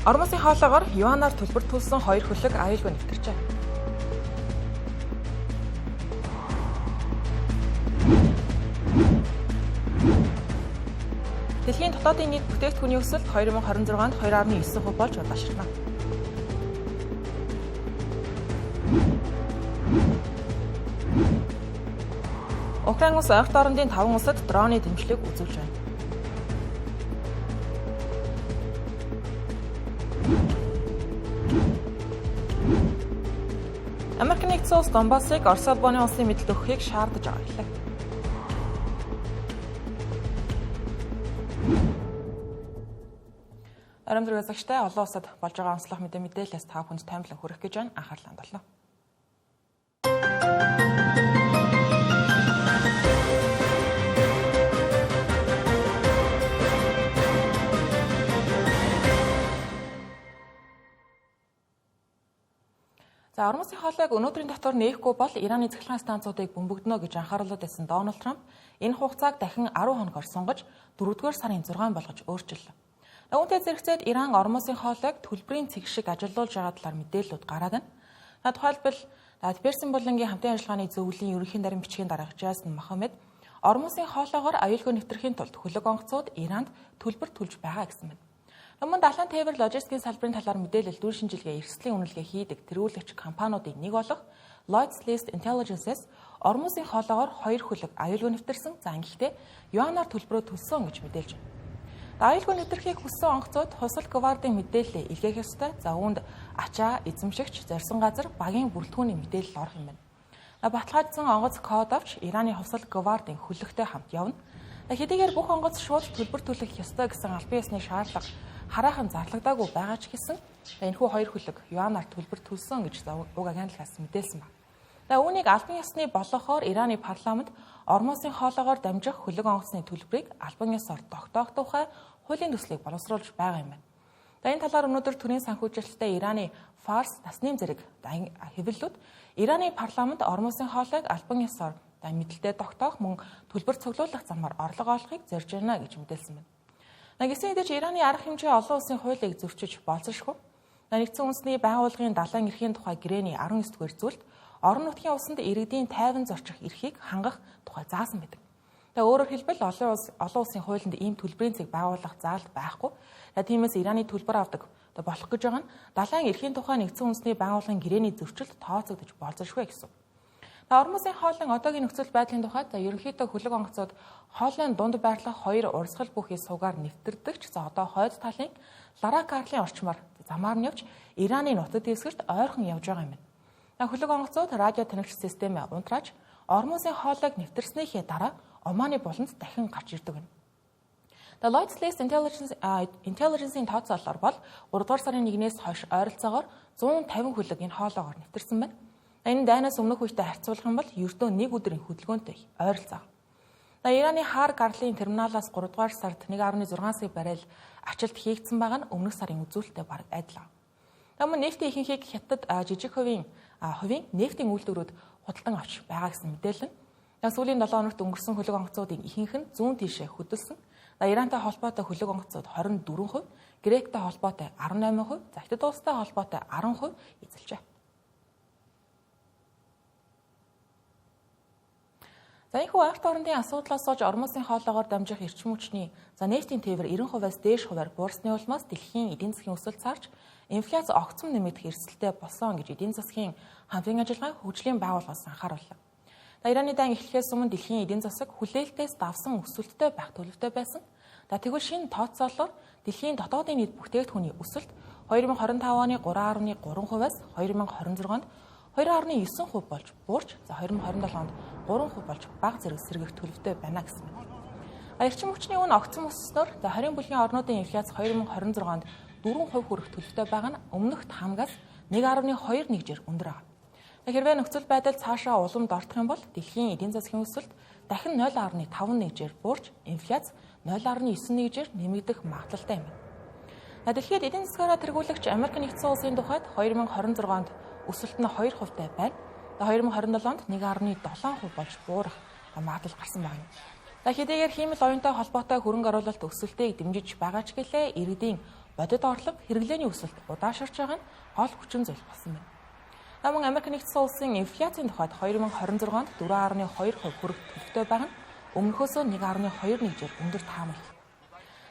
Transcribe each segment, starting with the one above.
Ормосын хоолоогоор юанаар төлбөртүүлсэн 2 хөлөг аюулгүй нэвтэрчээ. Дэлхийн дотоодын нийт бүтээгдэхүүний өсөлт 2026-нд 2.9% болж удаашрна. Украин улс ойролт орондын 5 улсад дроны дэмжлэг үзүүлж байна. Америк нэгдсэн улс Донбассыг Орос улбаны улсын мэдэлд өгөхийг шаардаж байгаа гэлээ. Арамдраг азагштай олон улсад болж байгаа онцлог мэдээлэлээс та бүхэнд таймлан хүргэх гэж байна. Анхаарлаа хандуулна. За Ормосын хоолойг өнөөдрийн татвар нээхгүй бол Ираны цахилгаан станцуудыг бөмбөгдөнө гэж анхааруулад байсан Дональд Трамп энэ хугацааг дахин 10 хоногор сунгаж 4-р сарын 6 болгож өөрчиллөө. Үүнтэй зэрэгцээд Иран Ормосын хоолойг төлбөрийн цэг шиг ажилуулж байгаа талаар мэдээлэлүүд гараад байна. Тухайлбал Персийн булангийн хамтын ажиллагааны зөвлөлийн ерөнхий нарийн бичгийн дарга Жасмин Мохаммед Ормосын хоолойгоор аюулгүй нэвтрэхийн тулд хөлөг онгоцууд Иранд төлбөр төлж байгаа гэсэн байна. Өмнө далайн тээвэр логистикийн салбарын талаар мэдээлэл дүүн шинжилгээ эрсдлийн үнэлгээ хийдэг тэргүүлэгч компаниудын нэг болох Lloyd's List Intelligence-с Ормосын хоолойгоор 2 хөлөг аюулгүй нэвтэрсэн. За ингэхдээ юанаар төлбөрөө төлсөн гэж мэдээлж байна. Аюулгүй нэвтрэхийг хүссэн онгоцууд Хусал Гвардийн мэдээлэлээ илгээх ёстой. За үүнд ачаа, эзэмшигч, зорьсон газар, багийн бүрэлдэхүүний мэдээлэл орох юм байна. Баталгаажсан онгоц код авч Ираны Хусал Гвардийн хөлөгтэй хамт явна. Хэдийгээр бүх онгоц шууд төлбөр төлөх ёстой гэсэн албан ёсны шаардлага хараахан зарлагдаагүй байгаа ч гэсэн энэхүү 2 хөлөг юанаар төлбөр төлсөн гэж уг агентлагаас мэдээлсэн байна. Үүнийг албан ёсны болохоор Ираны парламент Ормосын хоолойгоор дамжих хөлөг онгоцны төлбөрийг албан ёсоор тогтоох тухай хуулийн төслийг боловсруулж байгаа юм байна. Энэ талаар өнөөдөр төрийн санхүүжилттэй Ираны Фарс насны зэрэг хэвлэлүүд Ираны парламент Ормосын хоолойг албан ёсоор мэдэлтэй тогтоох мөн төлбөр цуглуулах замаар орлого олохыг зорж байна гэж мэдээлсэн байна. Гэсэн хэдий ч Ираны арга хэмжээ олон улсын хуулийг зөрчиж болцсошгүй. Нэгдсэн үндэсний байгууллагын далайн эрхийн тухай гэрээний 19-р зүйлд орон нутгийн улсанд иргэдийн тайван зорчих эрхийг хангах тухай заасан байдаг. Өөрөөр хэлбэл олон улсын хуулинд ийм төлбөрийн цэг байгуулах заалт байхгүй. Тиймээс Ираны төлбөр авдаг болох гэж байгаа нь далайн эрхийн тухай нэгдсэн үндэсний байгууллагын гэрээний зөрчилд тооцогдож болцсошгүй гэсэн. Ормосын хоолойн одоогийн нөхцөл байдлын тухайд ерөнхийдөө хөлөг онгоцууд хоолойн дунд байрлах 2 урсгал бүхий суугаар нэвтэрдэгч. Одоо хойд талын Лара Карлын орчмоор замаар нь явж Ираны нутаг дэвсгэрт ойрхон явж байгаа юм байна. Хөлөг онгоцууд радио танигч системээ унтрааж Ормосын хоолойг нэвтэрснийхээ дараа Оманы буланд дахин гарч ирдэг байна. Lloyd's List Intelligence-ийн тооцоололоор бол 3-р сарын 1-ээс хойш ойролцоогоор 150 хөлөг энэ хоолойгоор нэвтэрсэн байна. Энэ дайнаас өмнөх үетэй харьцуулах юм бол ердөө 1 өдрийн хөдөлгөөнтэй ойролцоо. Ираны Хар Гарлын терминалаас 3-р сард 1.6 сая баррел ачилт хийгдсэн байгаа нь өмнөх сарын үзүүлэлттэй бараг адил. Мөн нефтийн ихэнхийг Хятад жижиг хувийн нефтийн үйлдвэрүүд худалдан авч байгаа гэсэн мэдээлэл нь. Сүүлийн 7 хоногт өнгөрсөн хөлөг онгоцуудын ихэнх нь зүүн тийшээ хөдөлсөн. Ирантай холбоотой хөлөг онгоцууд 24%, Гректэй холбоотой 18%, Хятад улстай холбоотой 10% эзэлжээ. Энэхүү ойролт орондын асуудлаас олж Ормосын хоолойгоор дамжих эрчим хүчний нефтийн тээвэр 90%-аас дээш хувиар буурсны улмаас дэлхийн эдийн засгийн өсөлт сарж инфляц огцом нэмэгдэх эрсдэлтэй болсон гэж эдийн засгийн хамтын ажиллагааны хөгжлийн байгууллагаас анхаарууллаа. Ираны дан эхлэхээс өмнө дэлхийн эдийн засаг хүлээлтээс давсан өсөлттэй байх төлөвтэй байсан. Тэгвэл шинэ тооцоололоор дэлхийн дотоодын нийт бүтээгдэхүүний өсөлт 2025 оны 3.3%-аас 2026-нд 2.9% болж буурч 2027 онд 3% болж бага зэрэг сэргэх төлөвтэй байна гэсэн байна. Эрчим хүчний үн огцом өссөнөөр 20 бүлгийн орнуудын инфляц 2026 онд 4% хүрэх төлөвтэй байгаа нь өмнөхд хамгаас 1.21-жээр өндөр байгаа. Хэрвээ нөхцөл байдал цаашаа уламд ортох юм бол дэлхийн эдийн засгийн өсөлт дахин 0.51-жээр буурч инфляц 0.91-жээр нэмэгдэх магадлалтай юм. Дэлхийд эдийн засгаараа тэргүүлэгч Америк нэгдсэн улсын тухайд 2026 онд өсөлт нь 2% байна. 2027 онд 1.7% болж буурах магадлал гарсан байна. Хэдийгээр хиймэл оюунтай холбоотой хөрөнгө оруулалт өсөлтийг дэмжиж байгаа ч гэлээ иргэдийн бодит орлого хэрэглээний өсөлт удаашрж байгаа нь гол хүчин зүйл болсон байна. Намун Америк нэгдсэн улсын инфляцийн тухайд 2026 онд 4.2% хүрэх төлөвтэй байгаа нь өмнөхөөсөө 1.21 жил өндөр таамаг.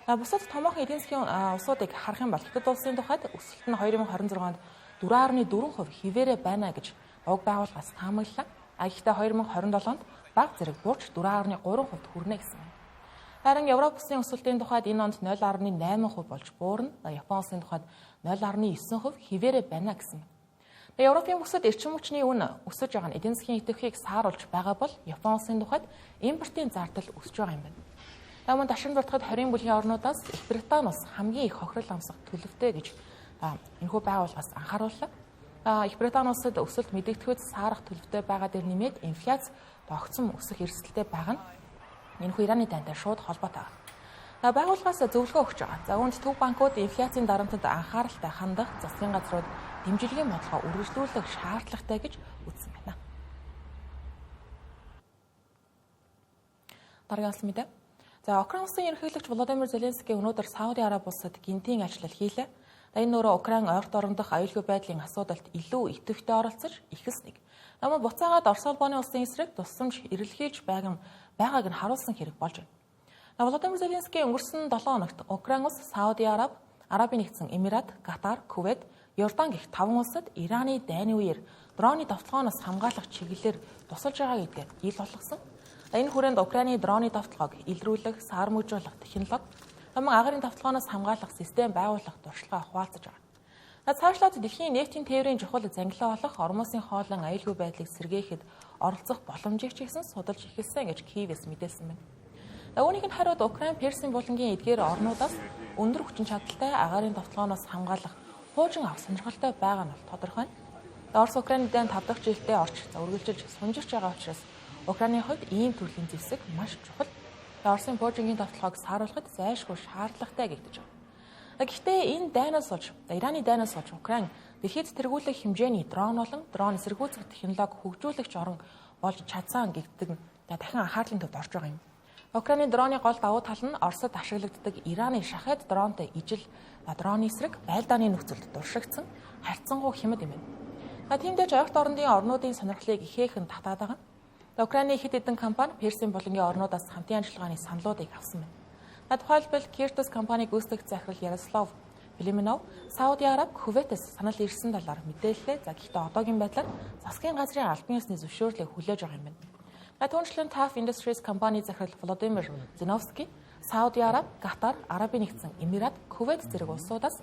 Бусад томоохон эдийн засгийн улсуудыг харах юм бол Хятад улсын тухайд өсөлт нь 2026 онд 4.4% хിവэрэ байна гэж уг байгууллагаас таамаглалаа. Гэхдээ 2027 онд баг зэрэг буурч 4.3% хүрнэ гэсэн байна. Харин Европ улсын өсөлтийн тухайд энэ онд 0.8% болж буурна. Япон улсын тухайд 0.9% хിവэрэ байна гэсэн байна. Европын бүсэд эрчим хүчний үн өсөж байгаа нь эдийн засгийн идэвхийг сааруулж байгаа бол Япон улсын тухайд импортын зардал өсөж байгаа юм байна. Мөн дашин дуртахад 20 бүлгийн орнуудаас Их Британи улс хамгийн их хохирол амсах төлөвтэй гэж энэхүү байгууллагаас анхаарууллаа. Их Британи улсад өсөлт мэдэгдэхүйд саарах төлөвтэй байгаа дээр нэмээд инфляц огцом өсөх эрсдэлтэй байгаа нь энэхүү Ираны дайнтай шууд холбоотой. Байгууллагаас зөвлөгөө өгч байгаа. Үүнд төв банкуд инфляцийн дарамтад анхааралтай хандах, засгийн газрууд дэмжлэгийн бодлогоо үргэлжлүүлэх шаардлагатай гэж үзсэн байна. Дараагийн алс мэдээ. Украин улсын ерөнхийлөгч Володимир Зеленский өнөөдөр Сауди Араби улсад гинтийн ажил хийлээ. Энэ нөрөө Украин ойрт орон дох аюулгүй байдлын асуудалд илүү идэвхтэй оролцож ихэлснийг. Намайг буцаагаад Орос улбаны улсын эсрэг тусламж эрэлхийлж байгааг нь харуулсан хэрэг болж байна. Володимир Зеленский өнгөрсөн 7 хоногт Украин улс, Сауди Араби, Арабын нэгдсэн Эмират, Катар, Кувейт, Йордан гэх 5 улсад Ираны дайны үеэр дроны давталгаанаас хамгаалах чиглэлээр тусалж байгаа гэдгээр ил болгосон. Энэ хүрээнд Украины дроны давталгааг илрүүлэх, саармөжүүлэх технологи, мөн агарын давталгаанаас хамгаалах систем байгуулах туршлагаа хуваалцаж байгаа. Цаашлаад дэлхийн нефтийн тээврийн чухал зангилаа болох Ормын хоолын аюулгүй байдлыг сэргээхэд оролцох боломжийг ч гэсэн судалж эхэлсэн гэж Киевээс мэдээлсэн байна. Үүнийг нь хариуд Украин Персийн булангийн эдгээр орнуудаас өндөр хүчин чадалтай агарын давталгаанаас хамгаалах хуужин авах сонирхолтой байгаа нь тодорхой. Орос Украины дан 5 дахь жилдээ орч үргэлжилж сунжирч байгаа учраас Украины хувьд ийм төрлийн зэвсэг маш чухал. Оросын пуужингийн давталгааг сааруулахад зайлшгүй шаардлагатай гэгдэж байна. Гэхдээ энэ дайнаас болж Ираны дайнаас болж Украин дэлхийд тэргүүлэх хэмжээний дрон болон дрон эсэргүүцэх технологи хөгжүүлэгч орон болж чадсан гэгдэг дахин анхаарлын төвд орж байгаа юм. Украины дроны гол давуу тал нь Оросд ашиглагддаг Ираны шахаад дронтой ижил дроны эсрэг байлдааны нөхцөлд дуршигдсан харьцангуй хямд юм байна. Тиймдээ ойрт орнын орнуудын сонирхлыг ихээхэн татаад байгаа. Украины хэд хэдэн компани Персийн булангийн орнуудаас хамтын ажиллагааны саналуудыг авсан байна. Тухайлбал Киртос компаниг гүйцэтгэх захирал Ярослав Филимонов Сауди Араби, Кувейтээс санал ирсэн талаар мэдээллээ. Гэхдээ одоогийн байдлаар засгийн газрын албан ёсны зөвшөөрлийг хүлээж байгаа юм байна. Түүнчлэн TAF Industries компани захирал Володимир Зиновский Сауди Араби, Катар, Арабын нэгдсэн Эмират, Кувейт зэрэг улсуудаас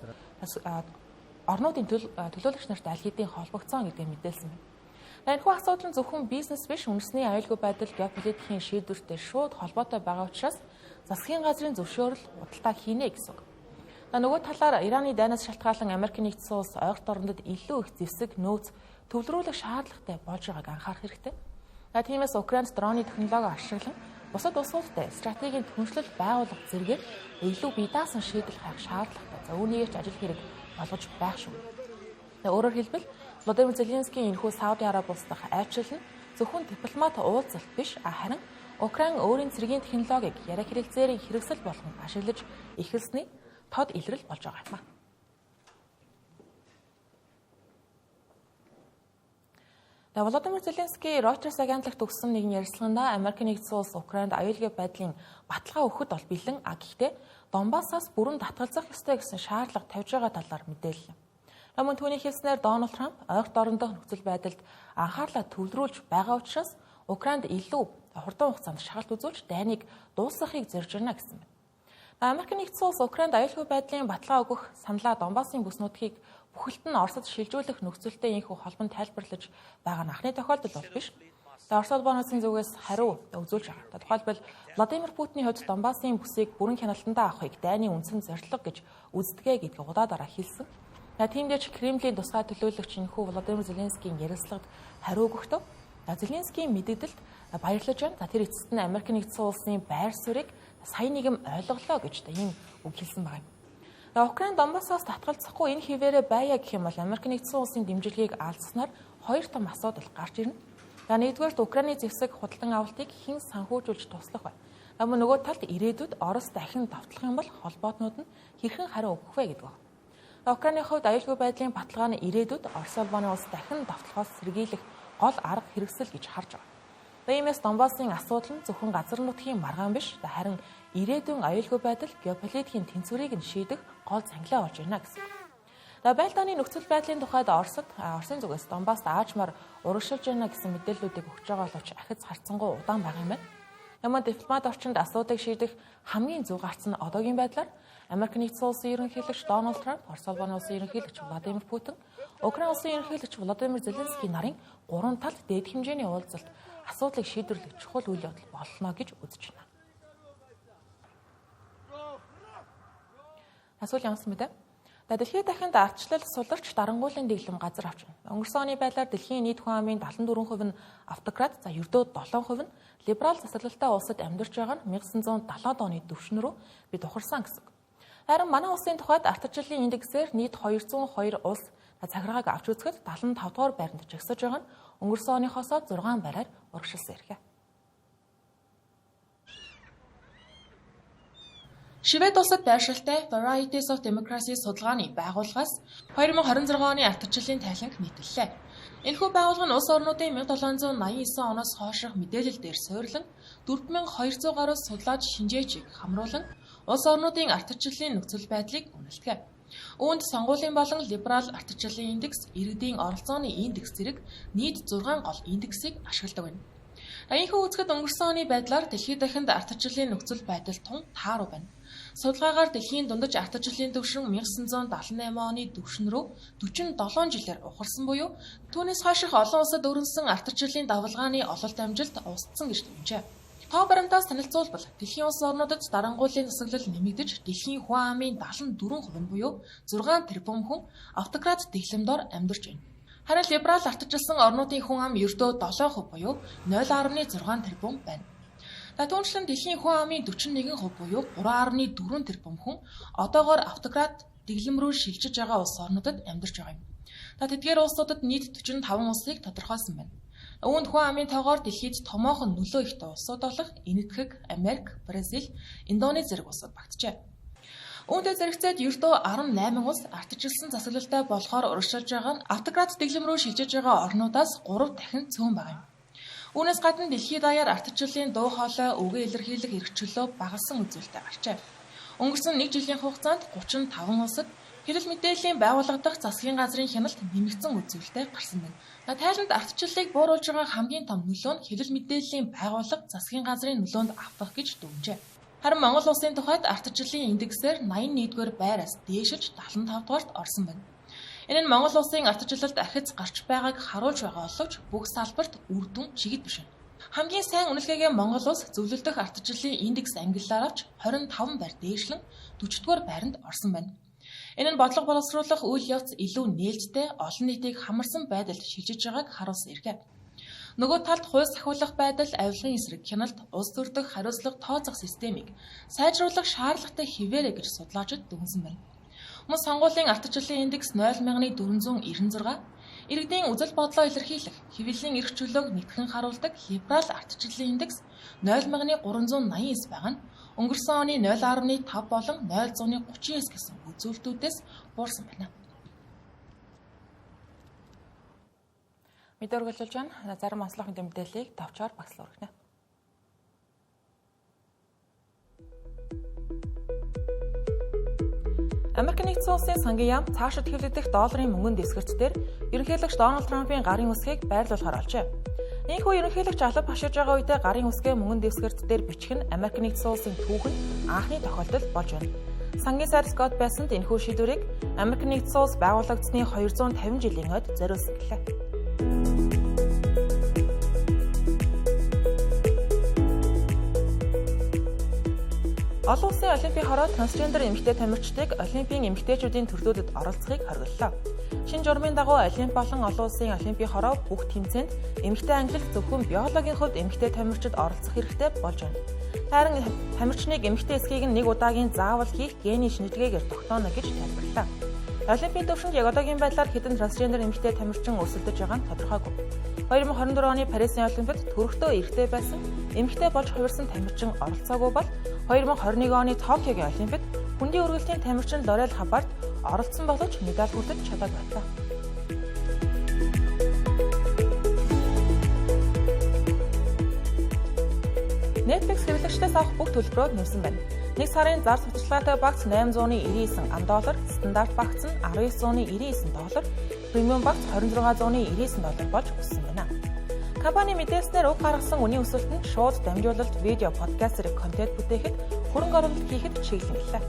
орнуудын төлөөлөгч нарт аль хэдийн холбогдсон гэдгийг мэдээлсэн байна. Энэхүү асуудал нь зөвхөн бизнес биш, үндэсний аюулгүй байдал геополитикийн шийдвэртэй шууд холбоотой байгаа учраас засгийн газрын зөвшөөрөл худалдаа хийнэ гэсэн үг. Нөгөө талаар Ираны дайнаас шалтгаалan Америк нэгдсэн улс ойрт орнод илүү их зэвсэг нөөц төвлөрүүлэх шаардлагатай болж байгааг анхаарах хэрэгтэй. Тиймээс Украинд дроны технологи ашиглан бусад улсуудтай стратегийн түншлэл байгуулах зэргээр илүү бие даасан шийдэл хайх шаардлагатай. Үүнийгч ажил хэрэг болгож байх шүү. Өөрөөр хэлбэл Володимир Зеленскийн энэхүү Сауди Араби улс дахь айчил нь зөвхөн дипломат уулзалт биш, харин Украин өөрийн цэргийн технологиг яриа хэрэгцээрийн хэрэгсэл болгон ашиглаж эхэлсний тод илрэл болж байгаа юм. Володимир Зеленский Reuters агентлагт өгсөн нэгэн ярилцлаганд Америк нэгдсэн улс Украинд аюулгүй байдлын баталгаа өгөхөд бол бэлэн, гэхдээ Донбассаас бүрэн татгалзах ёстой гэсэн шаардлага тавьж байгаа талаар мэдээллээ. Мөн түүний хэлснээр Дональд Трамп ойрт орон дох нөхцөл байдалд анхаарлаа төвлөрүүлж байгаа учраас Украинд илүү хурдан хугацаанд шагалт үзүүлж дайныг дуусгахыг зорж байна гэсэн байна. Америк нэгдсэн улс Украинд аюулгүй байдлын баталгаа өгөх саналаа Донбассын бүс нутгийг бүхэлд нь Оросд шилжүүлэх нөхцөлтэй инхүү холбон тайлбарлаж байгаа нь анхны тохиолдол бол биш. Орос улбануусын зүгээс хариу үзүүлж байгаа. Тухайлбал Владимир Путиний хувьд Донбассын бүсийг бүрэн хяналтандаа авахыг дайны үндсэн зорилго гэж үздэг гэдгийг удаа дараа хэлсэн. Тиймдээ ч Кремлийн тусгай төлөөлөгч энэхүү Володимир Зеленскийн ярилцлагад хариу өгөхдөө Зеленскийн мэдэгдэлд баярлаж байна. Тэр эцэст нь Америк нэгдсэн улсын байр суурийг сайн нэгэн ойлголоо гэж ийм үг хэлсэн байна. Украин Донбассаас татгалзахгүй энэ хിവэрэ байя гэх юм бол Америк нэгдсэн улсын дэмжлэгийг алдснаар хоёр том асуудал гарч ирнэ. Нэгдүгээрт Украины зэвсэг худалдан авалтыг хэн санхүүжүүлж туслах вэ? Амин нөгөө талд ирээдүйд Орос дахин давтлах юм бол холбоотнууд нь хэрхэн хариу өгөх вэ гэдэг. Украиний хувьд аюулгүй байдлын баталгаа нь ирээдүйд Орос улбаны улс дахин давтлахоос сэргийлэх гол арга хэрэгсэл гэж харж байгаа. Иймээс Донбассын асуудал нь зөвхөн газар нутгийн маргаан биш, харин ирээдүйн аюулгүй байдал, геополитикийн тэнцвэрийг нь шийдэх гол цангилаа болж байна гэсэн. Байлдааны нөхцөл байдлын тухайд Оросын зүгээс Донбаст аажмаар урагшилж байна гэсэн мэдээллүүдийг өгч байгаа боловч ахиц харцсангуй удаан байгаа юм байна. Ямар дипломат орчинд асуудыг шийдэх хамгийн зөв гарц нь одоогийн байдлаар Америк нэгдсэн улсын ерөнхийлөгч Дональд Трамп, Орос улбаны улсын ерөнхийлөгч Владимир Путин, Украин улсын ерөнхийлөгч Володимир Зеленский нарын гурван талд дээд хэмжээний уулзалт асуудлыг шийдвэрлэх чухал үйл явдал болно гэж үзэж байна. Асуулын анс мэдээ. Дэлхийд дахинд ардчлал суларч дарангуулын дэглэм газар авч байна. Өнгөрсөн оны байдлаар дэлхийн нийт хүн амын 74% нь автократ, ердөө 7% нь либерал засаглалтай улсад амьдарч байгаа нь 1970 оны түвшин рүү бид ухарсан гэсэн. Харин манай улсын тухайд ардчлалын индексээр нийт 202 улс захиргааг авч үзэхэд 75 дугаар байранд жагсаж байгаа нь өнгөрсөн оныхоос 6 байраар урагшилсан хэрэг. Швед улсад байршилтай Varieties of Democracy судалгааны байгууллагаас 2026 оны ардчлалын тайланг нийтэллээ. Энэхүү байгууллага нь улс орнуудын 1789 оноос хойших мэдээлэл дээр суурилан 4200 гаруй судлаач шинжээчийг хамруулан улс орнуудын ардчлалын нөхцөл байдлыг үнэлдэг. Үүнд сонгуулийн болон либерал ардчлалын индекс, иргэдийн оролцооны индекс зэрэг нийт 6 гол индексийг ашигладаг байна. Ийхүү үзэхэд өнгөрсөн оны байдлаар дэлхийд дахинд ардчлалын нөхцөл байдал тун тааруу байна. Судалгаагаар дэлхийн дундаж ардчлалын түвшин 1978 оны түвшин рүү 47 жилээр ухарсан буюу түүнээс хойших олон улсад өрнөсөн ардчлалын давалгааны ололт амжилт устсан гэж тэмжээ. Тоо баримтаас танилцуулбал дэлхийн улс орнуудад дарангуулын засаглал нэмэгдэж дэлхийн хүн амын 74% буюу 6 тэрбум хүн автократ дэглэмдор амьдарч байна. Харин либерал ардчилсан орнуудын хүн ам ердөө 7% буюу 0.6 тэрбум байна. Түүнчлэн дэлхийн хүн амын 41% буюу 3.4 тэрбум хүн одоогоор автократ дэглэм рүү шилжиж байгаа улс орнуудад амьдарч байгаа юм. Тэдгээр улсуудад нийт 45 улсыг тодорхойлсон байна. Үүнд хүн амын тоогоор дэлхийд томоохон нөлөө ихтэй улсууд болох Энэтхэг, Америк, Бразил, Индонез зэрэг улсууд багтжээ. Үүнтэй зэрэгцээд ердөө 18 улс ардчилсан засаглалтай болохоор урагшилж байгаа нь автократ дэглэм рүү шилжиж байгаа орнуудаас 3 дахин цөөн байгаа юм. Үүнээс гадна дэлхийд даяар ардчлалын дуу хоолой үгээ илэрхийлэх эрхчлөө багассан үзүүлэлт гарчээ. Өнгөрсөн 1 жилийн хугацаанд 35 улсад хэвлэл мэдээллийн байгууллага дахь засгийн газрын хяналт нэмэгдсэн үзүүлэлт гарсан байна. Тайланд ардчлалыг бууруулж байгаа хамгийн том нөлөө нь хэвлэл мэдээллийн байгууллага засгийн газрын нөлөөнд автах гэж дүгнжээ. Харин Монгол улсын тухайд ардчлалын индексээр 81-р байраас дээшиж 75 дугаарт орсон байна. Энэ нь Монгол улсын ардчлалд ахиц гарч байгааг харуулж байгаа боловч бүх салбарт үр дүн чигт биш байна. Хамгийн сайн үнэлгээгээ Монгол улс зөвлөлдөх ардчлалын индекс ангиллаар авч 25 байр дээшлэн 40-р байранд орсон байна. Энэ нь бодлого боловсруулах үйл явц илүү нээлттэй, олон нийтийг хамарсан байдалд шилжиж байгааг харуулсан хэрэг. Нөгөө талд хууль сахиулах байдал, авилгын эсрэг хяналт, улс төрдөх хариуцлага тооцох системийг сайжруулах шаардлагатай хэвээрээ гэж судлаачид дүгнсэн байна. Мөн сонгуулийн ардчлалын индекс 0.496, иргэдийн үзэл бодлоо илэрхийлэх, хэвлэлийн эрх чөлөөг нэгтгэн харуулдаг либерал ардчлалын индекс 0.389 байгаа нь өнгөрсөн оны 0.5 болон 0.39 гэсэн үзүүлэлтүүдээс буурсан байна. Мэдээ үргэлжлүүлж байна. Зарим онцлог мэдээллийг товчоор багслуулж өгнө. Америк нэгдсэн улсын сангийн яам цаашид хэвлэгдэх долларын мөнгөнд дэвсгэрчдээр ерөнхийлөгч Дональд Трампын гарын үсгийг байрлуулахаар олжээ. Ийхүү ерөнхийлөгч алба хашиж байгаа үедээ гарын үсгээ мөнгөнд дэвсгэрчдээр бичих нь Америк нэгдсэн улсын түүхэн анхны тохиолдол болж байна. Сангийн сайд Скотт Бессент энэхүү шийдвэрийг Америк нэгдсэн улс байгуулагдсны 250 жилийн ойд зориулсан гэлээ. Олон улсын олимпийн хороо трансгендер эмэгтэй тамирчдыг олимпийн эмэгтэйчүүдийн төрлүүдэд оролцохыг хориглолоо. Шинэ журмын дагуу олимп болон олон улсын олимпийн хороо бүх тэмцээнд эмэгтэй ангилах зөвхөн биологийн хувьд эмэгтэй тамирчид оролцох хэрэгтэй болж байна. Харин тамирчныг эмэгтэй эсхийг нэг удаагийн заавал хийх гений шинжилгээгээр тогтооно гэж тайлбарлаа. Олимпийн төвшөнд яг одоогийн байдлаар хэдэн трансгендер эмэгтэй тамирчин өрсөлдөж байгаа нь тодорхойгүй. 2024 оны Парисын олимпиад төрөлтөө эрэгтэй байсан эмэгтэй болж хувирсан тамирчин оролцоогүй бол 2021 оны Токиогийн Олимпиад хүндийн үргэлтийн тамирчин Лорел Хабард оролцсон боловч медаль хүртэж чадаагүй байлаа. Netflix хэрэглэгчдээс авах бүх төлбөрүүд нэмсэн байна. Нэг сарын зар сурталчилгаатай багц $899, стандарт багц нь $1999, премиум багц $2699 болж өссөн байна. Компани мэдээлснээр уг гаргасан үнийн өсөлт нь шууд дамжуулалт, видео, подкаст зэрэг контент бүтээхэд хөрөнгө оруулалт хийхэд чиглэн гэлээ.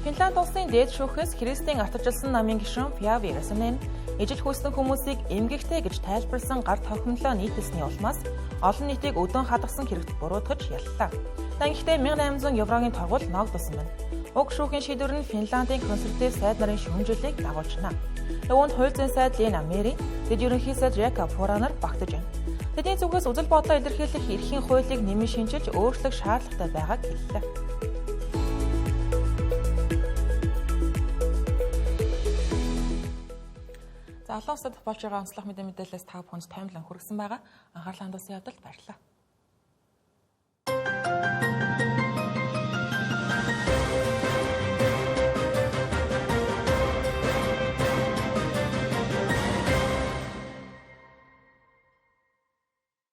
Финланд улсын дээд шүүхээс Христийн автожилсан намын гишүүн Päivi Räsänen ижил хүйссэн хүмүүсийг эмгэгтэй гэж тайлбарласан гар тохиомлоо нийтэлсний улмаас олон нийтийг өдөн хадгалсан хэрэгт буруутгаж яллаа. Тэгэхдээ 1800 еврогийн торгуул ногдсон байна. Уг шүүхийн шийдвэр нь Финландын консерватив сайд нарын шүүмжлэлийг дагуулжна. Үүнд хууль зүйн сайд Лена Мери, дэд ерөнхий сайд Rekka Purra нар багтаж байна. Тэдний зүгээс үзэл бодлоо илэрхийлэх эрхийн хуулийг нэмэн шинжилж өөрчлөх шаардлагатай байгааг хэллээ. За олон улсад болж байгаа онцлог мэдээлэлээс та бүхэнд таймлан хүргэсэн байгаа. Анхаарлаа хандуулсан явдалд баярлалаа.